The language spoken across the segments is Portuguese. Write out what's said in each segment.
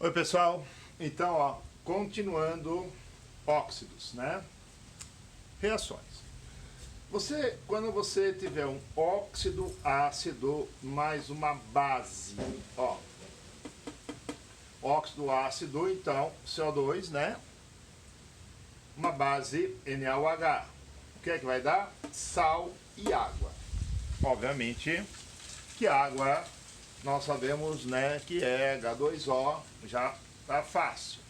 Oi pessoal, então continuando óxidos, né? Reações. Quando você tiver um óxido ácido mais uma base, óxido ácido, então CO2, né? Uma base NaOH. O que é que vai dar? Sal e água. Obviamente que água nós sabemos, né, que é H2O, já tá fácil.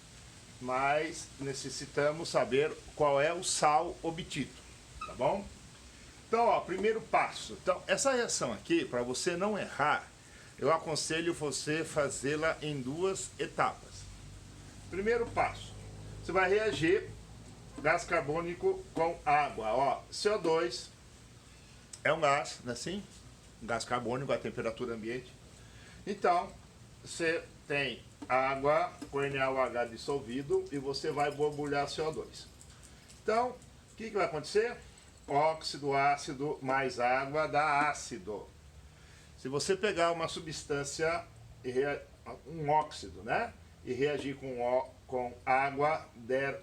Mas necessitamos saber qual é o sal obtido, tá bom? Então, primeiro passo. Então, essa reação aqui, para você não errar, eu aconselho você fazê-la em duas etapas. Primeiro passo, você vai reagir gás carbônico com água. CO2 é um gás, não é assim? Um gás carbônico a temperatura ambiente. Então, você tem água com NaOH dissolvido e você vai borbulhar CO2. Então, o que vai acontecer? Óxido ácido mais água dá ácido. Se você pegar uma substância, um óxido, né? E reagir com água, der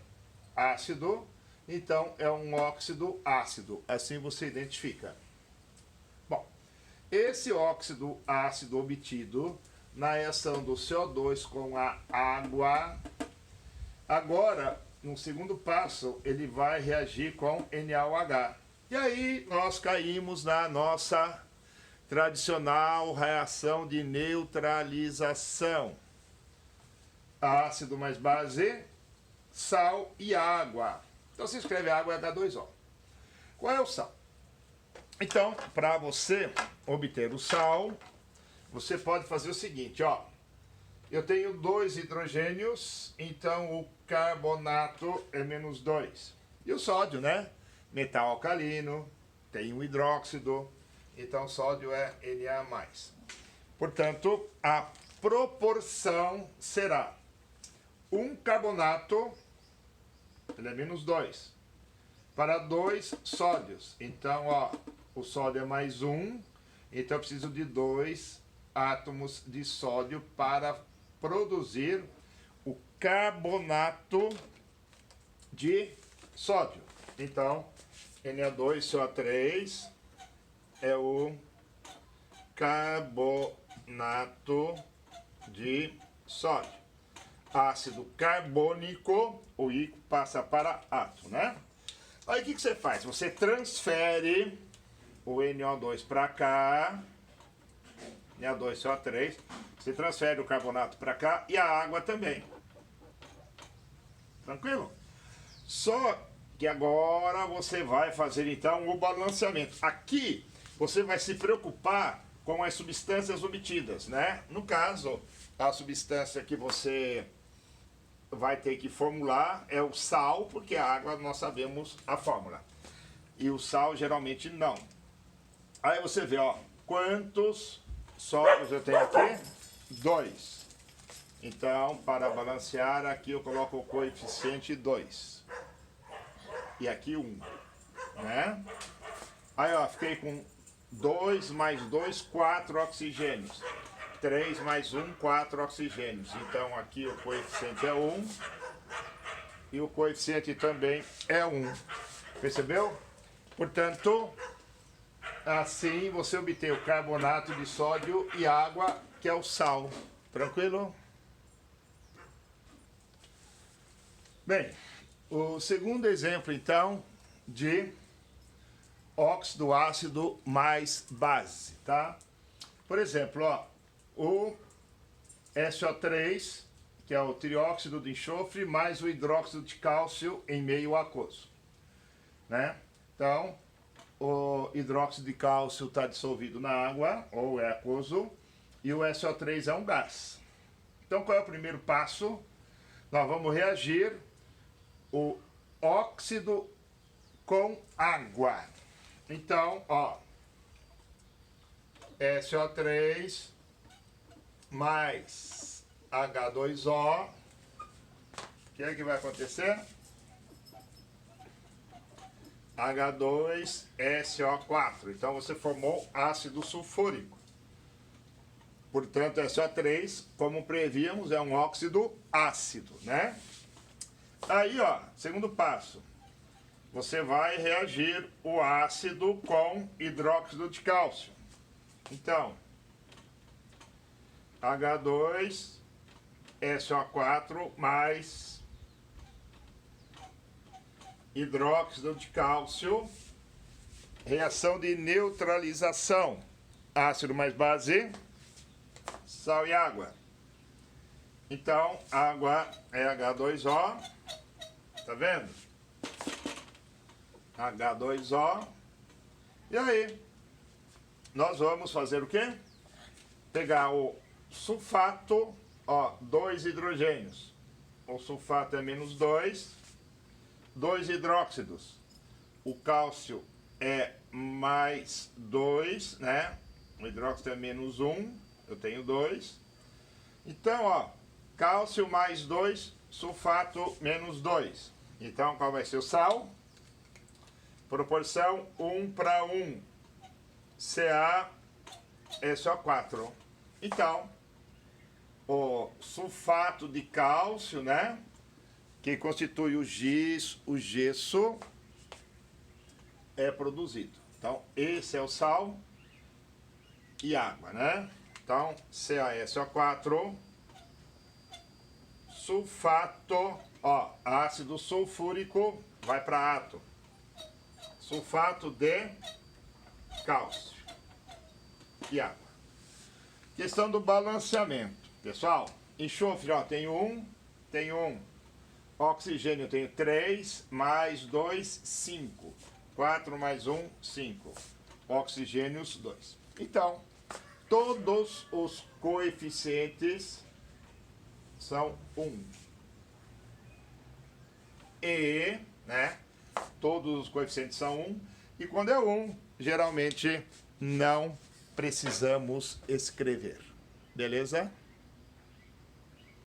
ácido, então é um óxido ácido. Assim você identifica. Bom, esse óxido ácido obtido na reação do CO2 com a água, agora, no segundo passo, ele vai reagir com NaOH. E aí nós caímos na nossa tradicional reação de neutralização. Ácido mais base, sal e água. Então se escreve água H2O. Qual é o sal? Então, para você obter o sal, você pode fazer o seguinte, eu tenho 2 hidrogênios, então o carbonato é -2. E o sódio, né? Metal alcalino, tem um hidróxido, então sódio é Na+. Portanto, a proporção será um carbonato, ele é -2, para 2 sódios. Então, o sódio é +1, então eu preciso de 2 átomos de sódio para produzir o carbonato de sódio. Então, Na2CO3 é o carbonato de sódio. Ácido carbônico, o I passa para átomo, né? Aí o que você faz? Você transfere o NO2 para cá, Na2CO3, você transfere o carbonato para cá e a água também. Tranquilo? Só que agora você vai fazer então o balanceamento. Aqui você vai se preocupar com as substâncias obtidas, né? No caso, a substância que você vai ter que formular é o sal, porque a água nós sabemos a fórmula. E o sal geralmente não. Aí você vê, quantos sódios eu tenho aqui? 2. Então, para balancear, aqui eu coloco o coeficiente 2. E aqui 1. Né? Aí, fiquei com 2 mais 2, 4 oxigênios. 3 mais 1, 4 oxigênios. Então, aqui o coeficiente é 1. E o coeficiente também é 1. Percebeu? Portanto, assim você obtém o carbonato de sódio e água, que é o sal. Tranquilo? Bem, o segundo exemplo, então, de óxido ácido mais base, tá? Por exemplo, o SO3, que é o trióxido de enxofre, mais o hidróxido de cálcio em meio aquoso, né? Então, o hidróxido de cálcio está dissolvido na água, ou é aquoso, e o SO3 é um gás. Então, qual é o primeiro passo? Nós vamos reagir o óxido com água. Então, SO3 mais H2O. O que é que vai acontecer? H2SO4. Então você formou ácido sulfúrico. Portanto, SO3, como prevíamos, é um óxido ácido, né? Aí, ó, segundo passo. Você vai reagir o ácido com hidróxido de cálcio. Então, H2, SO4 mais hidróxido de cálcio, reação de neutralização, ácido mais base, sal e água. Então, água é H2O, tá vendo? H2O. E aí, nós vamos fazer o quê? Pegar o sulfato, ó, 2 hidrogênios. O sulfato é menos 2, 2 hidróxidos. O cálcio é mais 2, né? O hidróxido é menos 1, eu tenho 2. Então, ó, cálcio mais 2, sulfato menos 2. Então, qual vai ser o sal? Proporção 1 para 1. CaSO4. Então, o sulfato de cálcio, né? Que constitui o gesso, é produzido. Então, esse é o sal e água, né? Então, CaSO4, sulfato, ó, ácido sulfúrico vai para átomo. Sulfato de cálcio e água. Questão do balanceamento. Pessoal, enxofre, ó, tenho 1. Oxigênio, tenho 3, mais 2, 5. 4 mais 1, 5. Oxigênios, 2. Então, todos os coeficientes são 1. E, né? Todos os coeficientes são 1. E quando é 1, geralmente não precisamos escrever. Beleza?